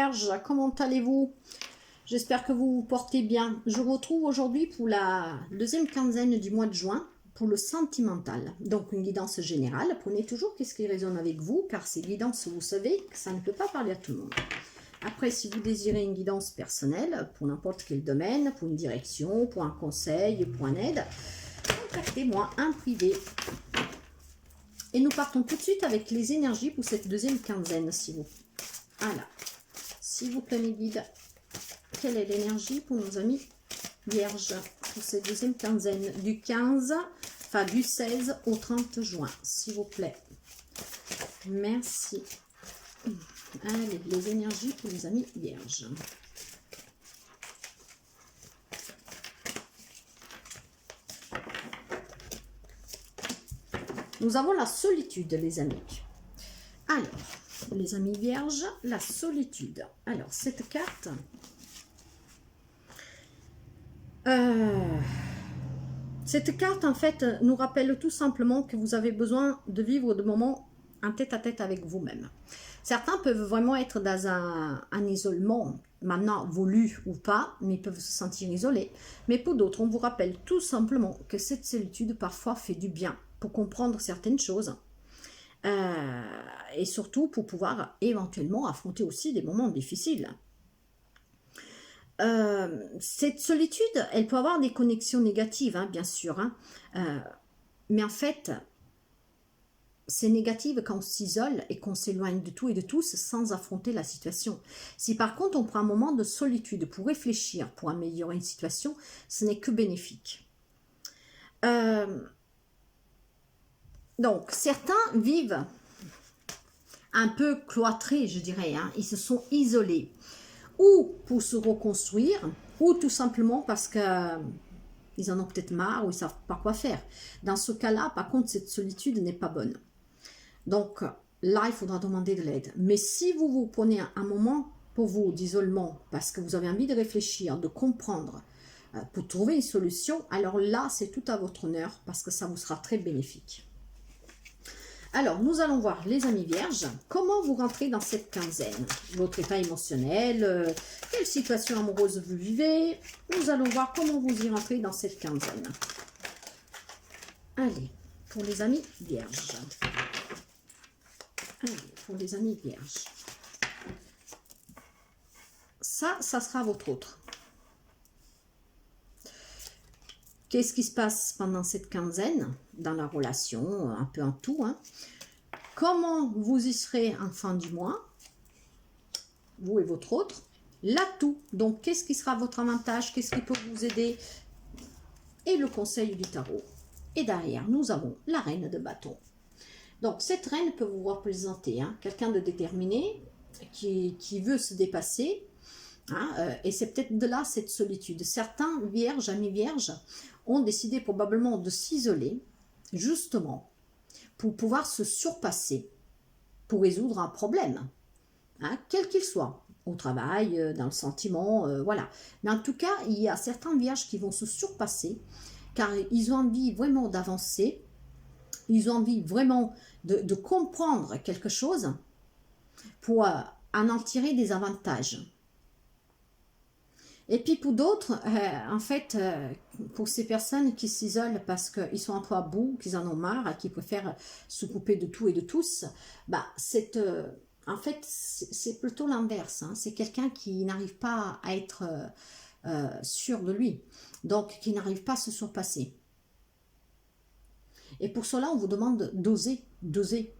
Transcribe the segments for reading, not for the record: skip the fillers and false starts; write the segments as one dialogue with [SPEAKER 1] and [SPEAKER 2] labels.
[SPEAKER 1] Vierge, comment allez-vous? J'espère que vous vous portez bien. Je vous retrouve aujourd'hui pour la deuxième quinzaine du mois de juin, pour le sentimental. Donc une guidance générale. Prenez toujours qu'est-ce qui résonne avec vous, car ces guidances, vous savez que ça ne peut pas parler à tout le monde. Après, si vous désirez une guidance personnelle, pour n'importe quel domaine, pour une direction, pour un conseil, pour une aide, contactez-moi en privé. Et nous partons tout de suite avec les énergies pour cette deuxième quinzaine, s'il vous plaît. Voilà. S'il vous plaît, mes guides, quelle est l'énergie pour nos amis vierges pour cette deuxième quinzaine du 15, enfin du 16 au 30 juin, s'il vous plaît. Merci. Allez, les énergies pour les amis vierges. Nous avons la solitude, les amis. Alors, les amis vierges, la solitude. Alors, cette carte... cette carte, en fait, nous rappelle tout simplement que vous avez besoin de vivre de moments en tête-à-tête avec vous-même. Certains peuvent vraiment être dans un isolement, maintenant voulu ou pas, mais ils peuvent se sentir isolés. Mais pour d'autres, on vous rappelle tout simplement que cette solitude parfois fait du bien pour comprendre certaines choses. Et surtout pour pouvoir éventuellement affronter aussi des moments difficiles. Cette solitude, elle peut avoir des connexions négatives, hein, bien sûr. Hein. Mais en fait... c'est négatif quand on s'isole et qu'on s'éloigne de tout et de tous sans affronter la situation. Si par contre on prend un moment de solitude pour réfléchir, pour améliorer une situation, ce n'est que bénéfique. Donc certains vivent un peu cloîtrés, je dirais, hein. Ils se sont isolés. Ou pour se reconstruire, ou tout simplement parce que... ils en ont peut-être marre ou ils ne savent pas quoi faire. Dans ce cas-là, par contre, cette solitude n'est pas bonne. Donc là, il faudra demander de l'aide. Mais si vous vous prenez un moment pour vous d'isolement, parce que vous avez envie de réfléchir, de comprendre, pour trouver une solution, alors là, c'est tout à votre honneur, parce que ça vous sera très bénéfique. Alors, nous allons voir, les amis vierges, comment vous rentrez dans cette quinzaine. Votre état émotionnel, quelle situation amoureuse vous vivez. Nous allons voir comment vous y rentrez dans cette quinzaine. Allez, pour les amis vierges. Allez, pour les amis vierges. Ça sera votre autre. Qu'est-ce qui se passe pendant cette quinzaine, dans la relation, un peu en tout, hein? Comment vous y serez en fin du mois, vous et votre autre, l'atout. Donc, qu'est-ce qui sera votre avantage, qu'est-ce qui peut vous aider, et le conseil du tarot. Et derrière, nous avons la reine de bâton. Donc, cette reine peut vous représenter hein, quelqu'un de déterminé, qui veut se dépasser, hein, et c'est peut-être de là cette solitude. Certains vierges, amis vierges, ont décidé probablement de s'isoler, justement, pour pouvoir se surpasser, pour résoudre un problème, hein, quel qu'il soit, au travail, dans le sentiment, voilà. Mais en tout cas, il y a certains vierges qui vont se surpasser, car ils ont envie vraiment d'avancer, ils ont envie vraiment de comprendre quelque chose, pour en tirer des avantages. Et puis pour d'autres, en fait, pour ces personnes qui s'isolent parce qu'ils sont un peu à bout, qu'ils en ont marre, qui préfèrent se couper de tout et de tous, bah, en fait, c'est plutôt l'inverse. Hein. C'est quelqu'un qui n'arrive pas à être sûr de lui, donc qui n'arrive pas à se surpasser. Et pour cela, on vous demande d'oser.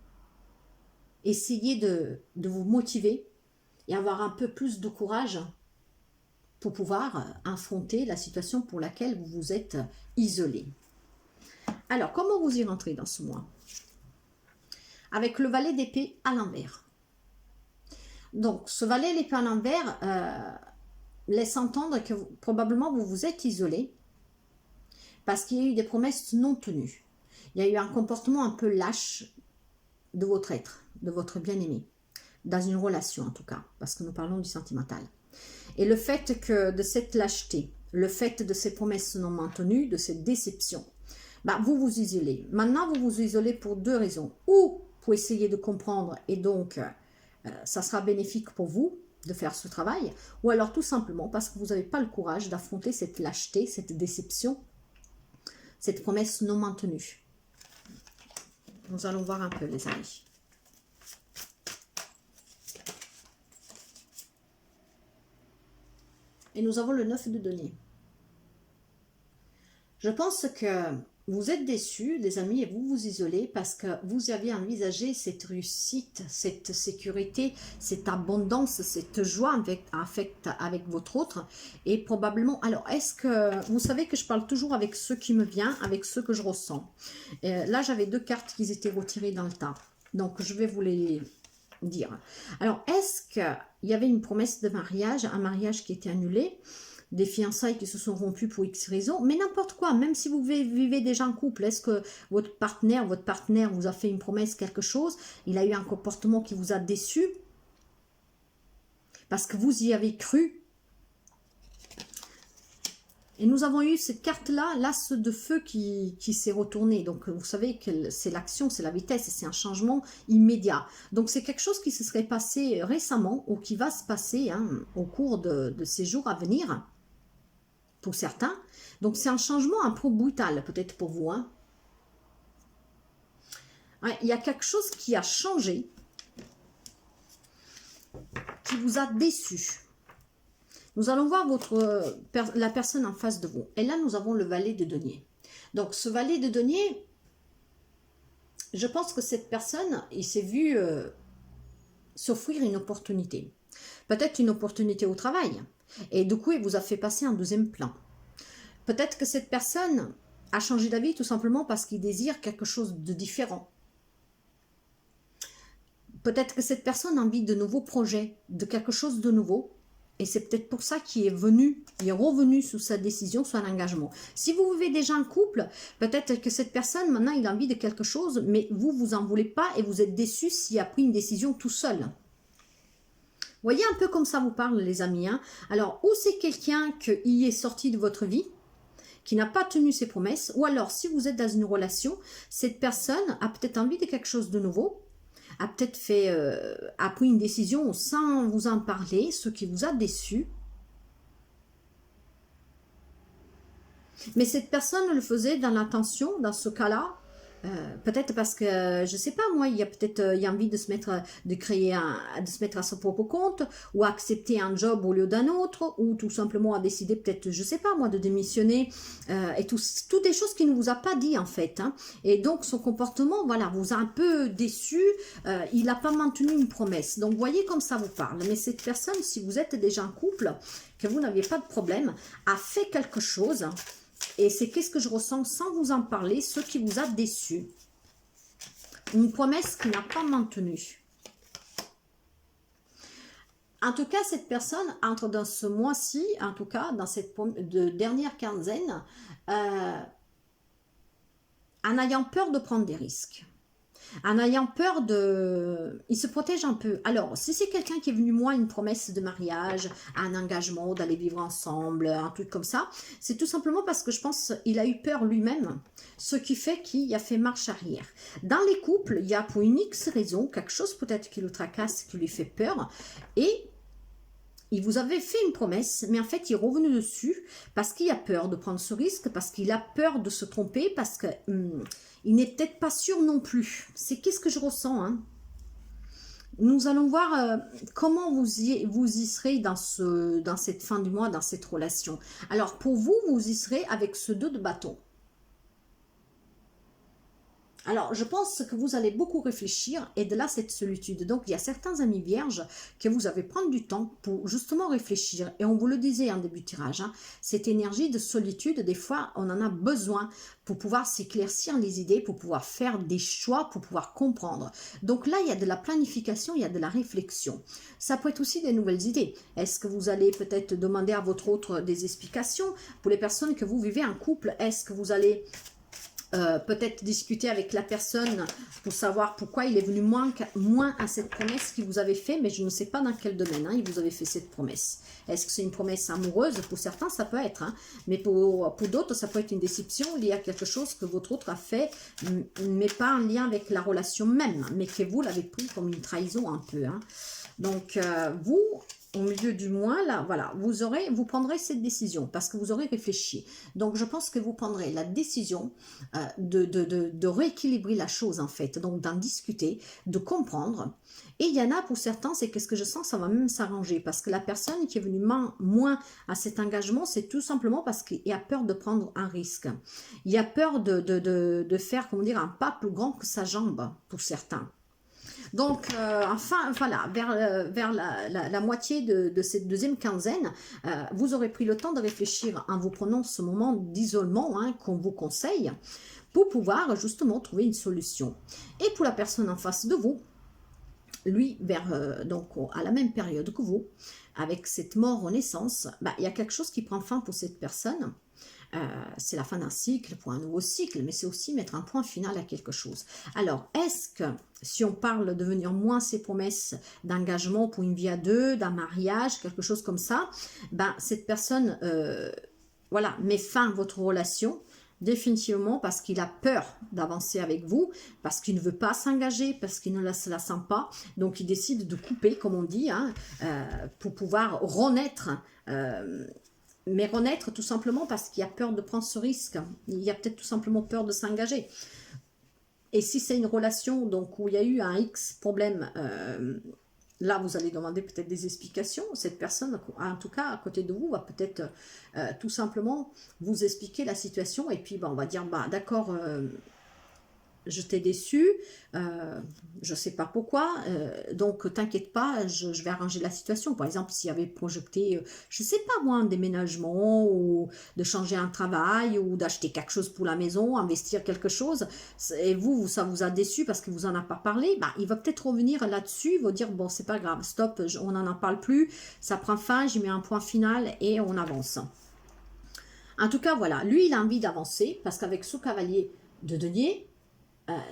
[SPEAKER 1] Essayez de vous motiver et avoir un peu plus de courage pour pouvoir affronter la situation pour laquelle vous vous êtes isolé. Alors, comment vous y rentrez dans ce mois? Avec le valet d'épée à l'envers. Donc, ce valet d'épée à l'envers laisse entendre que probablement vous vous êtes isolé parce qu'il y a eu des promesses non tenues. Il y a eu un comportement un peu lâche de votre être, de votre bien-aimé, dans une relation en tout cas, parce que nous parlons du sentimental. Et le fait que de cette lâcheté, le fait de ces promesses non maintenues, de cette déception, bah, vous vous isolez. Maintenant, vous vous isolez pour deux raisons. Ou pour essayer de comprendre et donc ça sera bénéfique pour vous de faire ce travail, ou alors tout simplement parce que vous n'avez pas le courage d'affronter cette lâcheté, cette déception, cette promesse non maintenue. Nous allons voir un peu, les amis. Et nous avons le 9 de denier. Je pense que vous êtes déçus, les amis, et vous vous isolez parce que vous avez envisagé cette réussite, cette sécurité, cette abondance, cette joie avec votre autre. Et probablement, alors, est-ce que, vous savez que je parle toujours avec ce qui me vient, avec ce que je ressens. Là, j'avais 2 cartes qui étaient retirées dans le tas. Donc, je vais vous les dire. Alors, est-ce qu'il y avait une promesse de mariage, un mariage qui était annulé, des fiançailles qui se sont rompues pour X raisons, mais n'importe quoi, même si vous vivez déjà en couple, est-ce que votre partenaire vous a fait une promesse, quelque chose, il a eu un comportement qui vous a déçu, parce que vous y avez cru. Et nous avons eu cette carte-là, l'as de feu qui s'est retourné. Donc, vous savez que c'est l'action, c'est la vitesse, c'est un changement immédiat. Donc, c'est quelque chose qui se serait passé récemment ou qui va se passer au cours de ces jours à venir, pour certains. Donc, c'est un changement un peu brutal, peut-être pour vous. Il y a quelque chose qui a changé, qui vous a déçu. Nous allons voir la personne en face de vous. Et là, nous avons le valet de denier. Donc, ce valet de denier, je pense que cette personne, il s'est vu s'offrir une opportunité. Peut-être une opportunité au travail. Et du coup, il vous a fait passer en deuxième plan. Peut-être que cette personne a changé d'avis tout simplement parce qu'il désire quelque chose de différent. Peut-être que cette personne a envie de nouveaux projets, de quelque chose de nouveau. Et c'est peut-être pour ça qu'il est revenu sous sa décision, son engagement. Si vous vivez déjà en couple, peut-être que cette personne, maintenant, il a envie de quelque chose, mais vous en voulez pas et vous êtes déçu s'il a pris une décision tout seul. Voyez un peu comme ça vous parle, les amis. Alors, ou c'est quelqu'un qui est sorti de votre vie, qui n'a pas tenu ses promesses, ou alors, si vous êtes dans une relation, cette personne a peut-être envie de quelque chose de nouveau, a peut-être a pris une décision sans vous en parler, ce qui vous a déçu. Mais cette personne le faisait dans l'intention, dans ce cas-là, peut-être parce que, je ne sais pas moi, il y a peut-être envie de se mettre, de se mettre à son propre compte, ou accepter un job au lieu d'un autre, ou tout simplement a décidé peut-être, je ne sais pas moi, de démissionner, et toutes des choses qu'il ne vous a pas dit en fait. Et donc son comportement, voilà, vous a un peu déçu, il n'a pas maintenu une promesse. Donc voyez comme ça vous parle. Mais cette personne, si vous êtes déjà en couple, que vous n'aviez pas de problème, a fait quelque chose. Et c'est qu'est-ce que je ressens sans vous en parler, ce qui vous a déçu. Une promesse qui n'a pas maintenue. En tout cas, cette personne entre dans ce mois-ci, en tout cas, dans cette dernière quinzaine, en ayant peur de prendre des risques. En ayant peur de... Il se protège un peu. Alors, si c'est quelqu'un qui est venu, moi, une promesse de mariage, un engagement, d'aller vivre ensemble, un truc comme ça, c'est tout simplement parce que je pense qu'il a eu peur lui-même, ce qui fait qu'il a fait marche arrière. Dans les couples, il y a pour une X raison, quelque chose peut-être qui le tracasse, qui lui fait peur, et... il vous avait fait une promesse, mais en fait, il est revenu dessus parce qu'il a peur de prendre ce risque, parce qu'il a peur de se tromper, parce que il n'est peut-être pas sûr non plus. C'est qu'est-ce que je ressens. Nous allons voir comment vous y serez dans cette fin du mois, dans cette relation. Alors, pour vous, vous y serez avec ce 2 de bâton. Alors, je pense que vous allez beaucoup réfléchir et de là, cette solitude. Donc, il y a certains amis vierges que vous avez prendre du temps pour justement réfléchir. Et on vous le disait en début de tirage, cette énergie de solitude, des fois, on en a besoin pour pouvoir s'éclaircir les idées, pour pouvoir faire des choix, pour pouvoir comprendre. Donc là, il y a de la planification, il y a de la réflexion. Ça peut être aussi des nouvelles idées. Est-ce que vous allez peut-être demander à votre autre des explications? Pour les personnes que vous vivez en couple, est-ce que vous allez... peut-être discuter avec la personne pour savoir pourquoi il est venu moins à cette promesse qu'il vous avait fait, mais je ne sais pas dans quel domaine il vous avait fait cette promesse. Est-ce que c'est une promesse amoureuse? Pour certains, ça peut être, mais pour d'autres, ça peut être une déception liée à quelque chose que votre autre a fait, mais pas en lien avec la relation même, mais que vous l'avez pris comme une trahison un peu. Donc, vous, au milieu du mois, là, voilà, vous prendrez cette décision parce que vous aurez réfléchi. Donc, je pense que vous prendrez la décision de rééquilibrer la chose, en fait. Donc, d'en discuter, de comprendre. Et il y en a pour certains, c'est que ce que je sens, ça va même s'arranger parce que la personne qui est venue moins à cet engagement, c'est tout simplement parce qu'il a peur de prendre un risque. Il a peur de faire, comment dire, un pas plus grand que sa jambe, pour certains. Donc, enfin, voilà, vers la moitié de cette deuxième quinzaine, vous aurez pris le temps de réfléchir en vous prenant ce moment d'isolement qu'on vous conseille pour pouvoir justement trouver une solution. Et pour la personne en face de vous, lui, donc à la même période que vous, avec cette mort-renaissance, il y a quelque chose qui prend fin pour cette personne. C'est la fin d'un cycle pour un nouveau cycle, mais c'est aussi mettre un point final à quelque chose. Alors, est-ce que, si on parle de venir moins ses promesses d'engagement pour une vie à deux, d'un mariage, quelque chose comme ça, cette personne, voilà, met fin à votre relation, définitivement parce qu'il a peur d'avancer avec vous, parce qu'il ne veut pas s'engager, parce qu'il ne la sent pas, donc il décide de couper, comme on dit, pour pouvoir renaître, mais renaître tout simplement parce qu'il a peur de prendre ce risque. Il a peut-être tout simplement peur de s'engager. Et si c'est une relation donc, où il y a eu un X problème, là vous allez demander peut-être des explications. Cette personne, en tout cas à côté de vous, va peut-être tout simplement vous expliquer la situation. Et puis on va dire, d'accord, je t'ai déçu, je ne sais pas pourquoi, donc t'inquiète pas, je vais arranger la situation. Par exemple, s'il y avait projeté, je ne sais pas moi, un déménagement, ou de changer un travail, ou d'acheter quelque chose pour la maison, investir quelque chose, et vous, ça vous a déçu parce que vous n'en avez pas parlé, il va peut-être revenir là-dessus, il va dire, bon, c'est pas grave, stop, on n'en parle plus, ça prend fin, j'y mets un point final, et on avance. En tout cas, voilà, lui, il a envie d'avancer, parce qu'avec ce cavalier de denier,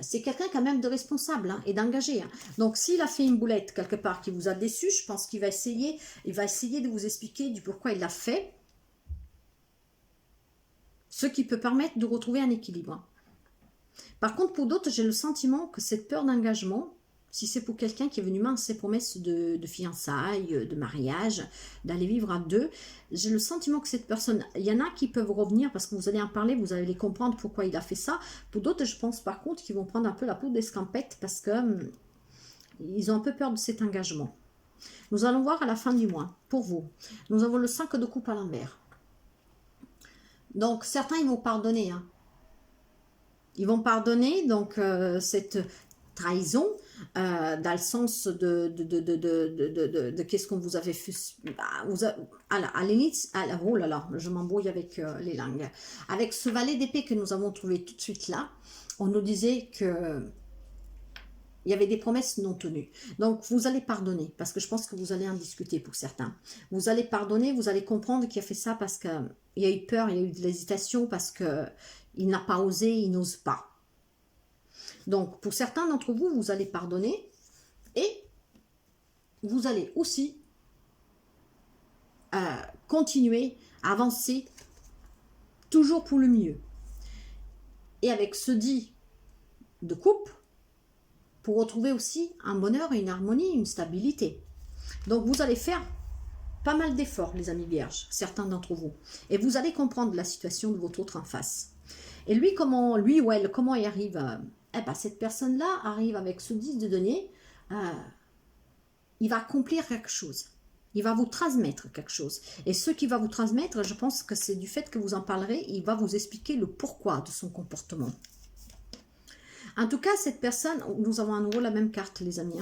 [SPEAKER 1] c'est quelqu'un quand même de responsable et d'engagé. Donc, s'il a fait une boulette quelque part qui vous a déçu, je pense qu'il va essayer de vous expliquer du pourquoi il l'a fait, ce qui peut permettre de retrouver un équilibre. Par contre, pour d'autres, j'ai le sentiment que cette peur d'engagement, si c'est pour quelqu'un qui est venu mince ses promesses de fiançailles, de mariage, d'aller vivre à deux, j'ai le sentiment que cette personne, il y en a qui peuvent revenir parce que vous allez en parler, vous allez comprendre pourquoi il a fait ça. Pour d'autres, je pense par contre qu'ils vont prendre un peu la peau d'escampette parce que ils ont un peu peur de cet engagement. Nous allons voir à la fin du mois, pour vous. Nous avons le 5 de coupe à l'envers. Donc, certains, ils vont pardonner. Ils vont pardonner, donc, cette trahison, dans le sens de qu'est-ce qu'on vous avait fait, à l'initie, oh là là, je m'embrouille avec les langues. Avec ce valet d'épée que nous avons trouvé tout de suite là, on nous disait que il y avait des promesses non tenues. Donc, vous allez pardonner, parce que je pense que vous allez en discuter pour certains. Vous allez pardonner, vous allez comprendre qu'il a fait ça parce qu'il y a eu peur, il y a eu de l'hésitation, parce qu'il n'a pas osé, il n'ose pas. Donc, pour certains d'entre vous, vous allez pardonner et vous allez aussi continuer à avancer toujours pour le mieux. Et avec ce dit de coupe, pour retrouver aussi un bonheur, une harmonie, une stabilité. Donc, vous allez faire pas mal d'efforts, les amis vierges, certains d'entre vous. Et vous allez comprendre la situation de votre autre en face. Et lui ou elle, comment il arrive cette personne-là arrive avec ce 10 de denier, il va accomplir quelque chose. Il va vous transmettre quelque chose. Et ce qu'il va vous transmettre, je pense que c'est du fait que vous en parlerez, il va vous expliquer le pourquoi de son comportement. En tout cas, cette personne, nous avons à nouveau la même carte, les amis.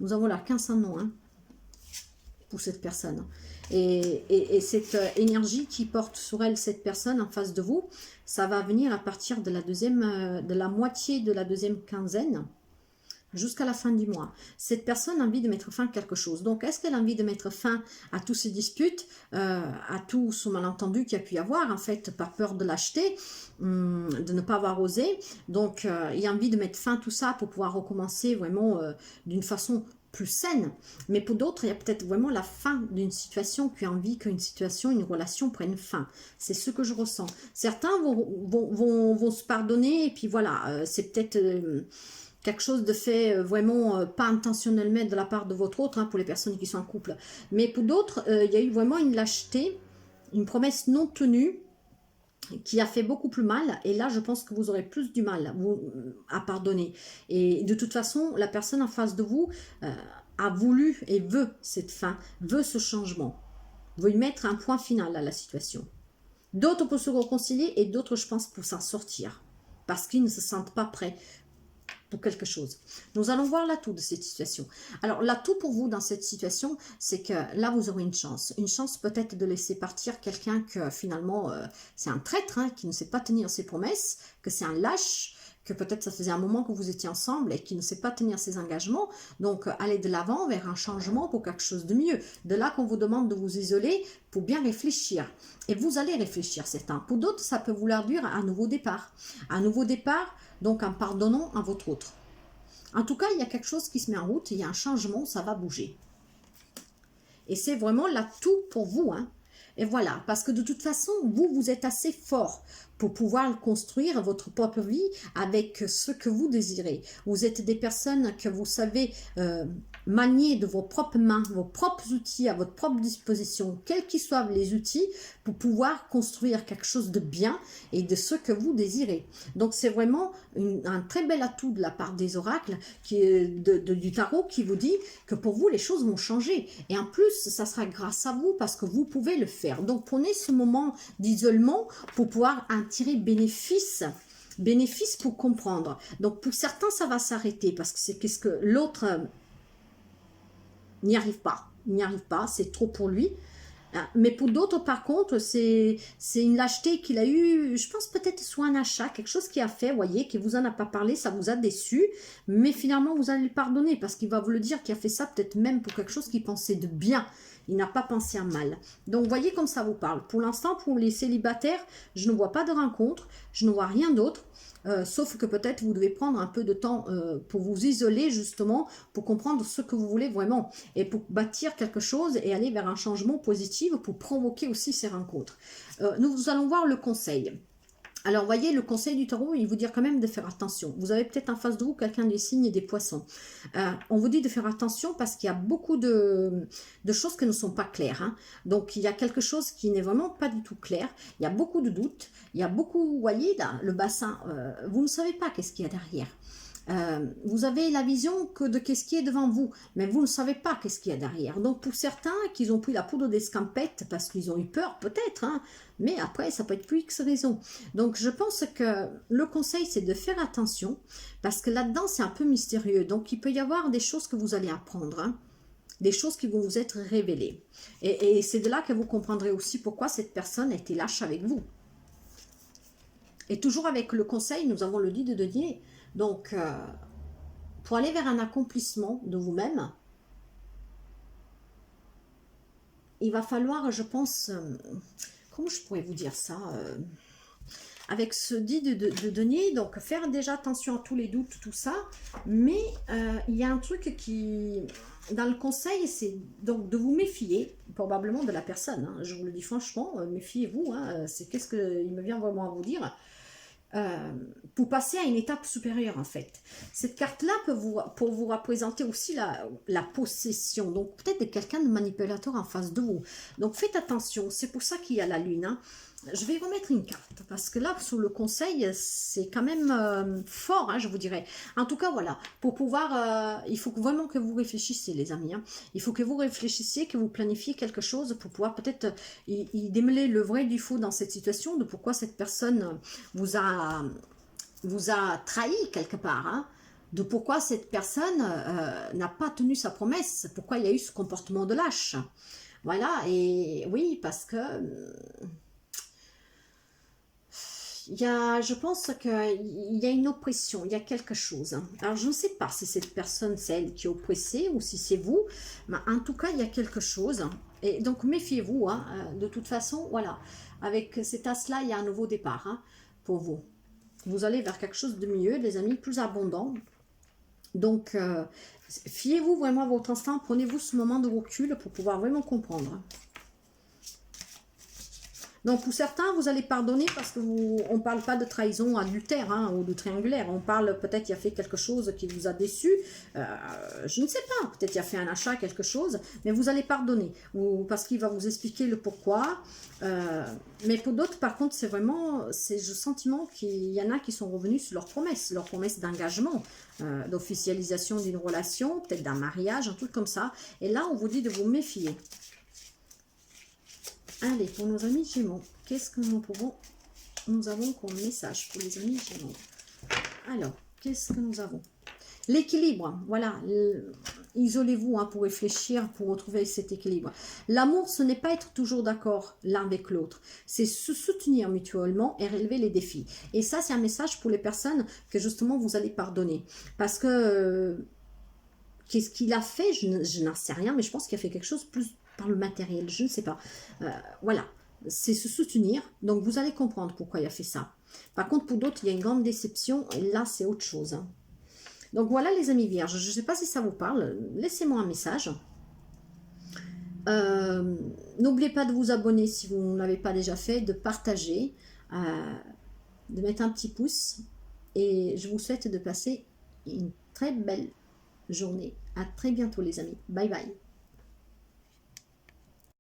[SPEAKER 1] Nous avons l'arcane sans nom pour cette personne. Et cette énergie qui porte sur elle, cette personne en face de vous, ça va venir à partir de la moitié de la deuxième quinzaine jusqu'à la fin du mois. Cette personne a envie de mettre fin à quelque chose. Donc, est-ce qu'elle a envie de mettre fin à tous ces disputes, à tout ce malentendu qu'il y a pu y avoir, en fait, par peur de l'acheter, de ne pas avoir osé. Donc, il a envie de mettre fin à tout ça pour pouvoir recommencer vraiment d'une façon plus saine, mais pour d'autres, il y a peut-être vraiment la fin d'une situation qui a envie qu'une situation, une relation prenne fin. C'est ce que je ressens. Certains vont se pardonner, et puis voilà, c'est peut-être quelque chose de fait vraiment pas intentionnellement de la part de votre autre, hein, pour les personnes qui sont en couple. Mais pour d'autres, il y a eu vraiment une lâcheté, une promesse non tenue qui a fait beaucoup plus mal. Et là, je pense que vous aurez plus du mal à pardonner. Et de toute façon, la personne en face de vous a voulu et veut cette fin, veut ce changement, veut y mettre un point final à la situation. D'autres pour se réconcilier et d'autres, je pense, pour s'en sortir. Parce qu'ils ne se sentent pas prêts pour quelque chose. Nous allons voir l'atout de cette situation. Alors, l'atout pour vous dans cette situation, c'est que là, vous aurez une chance. Une chance peut-être de laisser partir quelqu'un que finalement, c'est un traître, hein, qui ne sait pas tenir ses promesses, que c'est un lâche, que peut-être ça faisait un moment que vous étiez ensemble et qui ne sait pas tenir ses engagements. Donc, allez de l'avant vers un changement pour quelque chose de mieux. De là qu'on vous demande de vous isoler pour bien réfléchir. Et vous allez réfléchir, certains. Pour d'autres, ça peut vouloir dire un nouveau départ. Un nouveau départ, donc en pardonnant à votre autre. En tout cas, il y a quelque chose qui se met en route, il y a un changement, ça va bouger. Et c'est vraiment l'atout pour vous, hein. Et voilà, parce que de toute façon, vous êtes assez fort pour pouvoir construire votre propre vie avec ce que vous désirez. Vous êtes des personnes que vous savez manier de vos propres mains, vos propres outils à votre propre disposition, quels qu'ils soient les outils, pour pouvoir construire quelque chose de bien et de ce que vous désirez. Donc c'est vraiment un très bel atout de la part des oracles du tarot qui vous dit que pour vous les choses vont changer. Et en plus, ça sera grâce à vous parce que vous pouvez le faire. Donc prenez ce moment d'isolement pour pouvoir en tirer bénéfice pour comprendre. Donc pour certains, ça va s'arrêter parce que c'est qu'est-ce que l'autre n'y arrive pas. Il n'y arrive pas, c'est trop pour lui. Mais pour d'autres, par contre, c'est une lâcheté qu'il a eue, je pense peut-être soit un achat, quelque chose qu'il a fait, vous voyez, qui vous en a pas parlé, ça vous a déçu, mais finalement, vous allez le pardonner, parce qu'il va vous le dire qu'il a fait ça peut-être même pour quelque chose qu'il pensait de bien. Il n'a pas pensé à mal. Donc, voyez comme ça vous parle. Pour l'instant, pour les célibataires, je ne vois pas de rencontre, je ne vois rien d'autre. Sauf que peut-être vous devez prendre un peu de temps pour vous isoler justement, pour comprendre ce que vous voulez vraiment et pour bâtir quelque chose et aller vers un changement positif pour provoquer aussi ces rencontres. Nous allons voir le conseil. Alors, vous voyez, le conseil du tarot, il vous dit quand même de faire attention. Vous avez peut-être en face de vous quelqu'un des signes et des poissons. On vous dit de faire attention parce qu'il y a beaucoup de choses qui ne sont pas claires, hein. Donc, il y a quelque chose qui n'est vraiment pas du tout clair. Il y a beaucoup de doutes. Il y a beaucoup, vous voyez, là, le bassin, vous ne savez pas qu'est-ce qu'il y a derrière. Vous avez la vision que de qu'est-ce qui est devant vous, mais vous ne savez pas qu'est-ce qu'il y a derrière. Donc pour certains qui ont pris la poudre d'escampette parce qu'ils ont eu peur, peut-être, hein, mais après ça peut être plus X raison. Donc je pense que le conseil c'est de faire attention parce que là-dedans c'est un peu mystérieux. Donc il peut y avoir des choses que vous allez apprendre, hein, des choses qui vont vous être révélées. Et c'est de là que vous comprendrez aussi pourquoi cette personne a été lâche avec vous. Et toujours avec le conseil, nous avons le dit de denier. Donc, pour aller vers un accomplissement de vous-même, il va falloir, je pense, comment je pourrais vous dire ça, avec ce dit de denier, donc faire déjà attention à tous les doutes, tout ça, mais il y a un truc qui, dans le conseil, c'est donc de vous méfier, probablement de la personne, hein, je vous le dis franchement, méfiez-vous, hein, c'est qu'est-ce qu'il me vient vraiment à vous dire. Pour passer à une étape supérieure en fait. Cette carte-là peut pour vous représenter aussi la possession, donc peut-être de quelqu'un de manipulateur en face de vous. Donc faites attention, c'est pour ça qu'il y a la lune, hein. Je vais remettre une carte, parce que là, sur le conseil, c'est quand même fort, hein, je vous dirais. En tout cas, voilà, pour pouvoir, il faut vraiment que vous réfléchissiez, les amis, hein. Il faut que vous réfléchissiez, que vous planifiez quelque chose pour pouvoir peut-être y démêler le vrai du faux dans cette situation, de pourquoi cette personne vous a trahi quelque part, hein, de pourquoi cette personne n'a pas tenu sa promesse, pourquoi il y a eu ce comportement de lâche. Voilà, et oui, parce que... je pense qu'il y a une oppression, il y a quelque chose. Alors, je ne sais pas si cette personne, c'est elle qui est oppressée ou si c'est vous, mais en tout cas, il y a quelque chose. Et donc, méfiez-vous, hein, de toute façon, voilà. Avec cet as-là, il y a un nouveau départ, hein, pour vous. Vous allez vers quelque chose de mieux, les amis, plus abondant. Donc, fiez-vous vraiment à votre instinct, prenez-vous ce moment de recul pour pouvoir vraiment comprendre. Donc pour certains, vous allez pardonner parce que on ne parle pas de trahison adultère hein, ou de triangulaire. On parle peut-être il a fait quelque chose qui vous a déçu. Je ne sais pas, peut-être il a fait un achat, quelque chose. Mais vous allez pardonner ou parce qu'il va vous expliquer le pourquoi. Mais pour d'autres, par contre, c'est vraiment le sentiment qu'il y en a qui sont revenus sur leurs promesses d'engagement, d'officialisation d'une relation, peut-être d'un mariage, un truc comme ça. Et là, on vous dit de vous méfier. Allez, pour nos amis Gémeaux, qu'est-ce que nous avons comme message pour les amis Gémeaux? Alors, qu'est-ce que nous avons? L'équilibre, voilà, isolez-vous hein, pour réfléchir, pour retrouver cet équilibre. L'amour, ce n'est pas être toujours d'accord l'un avec l'autre, c'est se soutenir mutuellement et relever les défis. Et ça, c'est un message pour les personnes que justement vous allez pardonner. Parce que, qu'est-ce qu'il a fait? Je n'en sais rien, mais je pense qu'il a fait quelque chose plus par le matériel, je ne sais pas. Voilà, c'est se soutenir. Donc, vous allez comprendre pourquoi il a fait ça. Par contre, pour d'autres, il y a une grande déception. Et là, c'est autre chose. Hein. Donc, voilà les amis vierges. Je ne sais pas si ça vous parle. Laissez-moi un message. N'oubliez pas de vous abonner si vous ne l'avez pas déjà fait, de partager, de mettre un petit pouce. Et je vous souhaite de passer une très belle journée. À très bientôt les amis. Bye bye.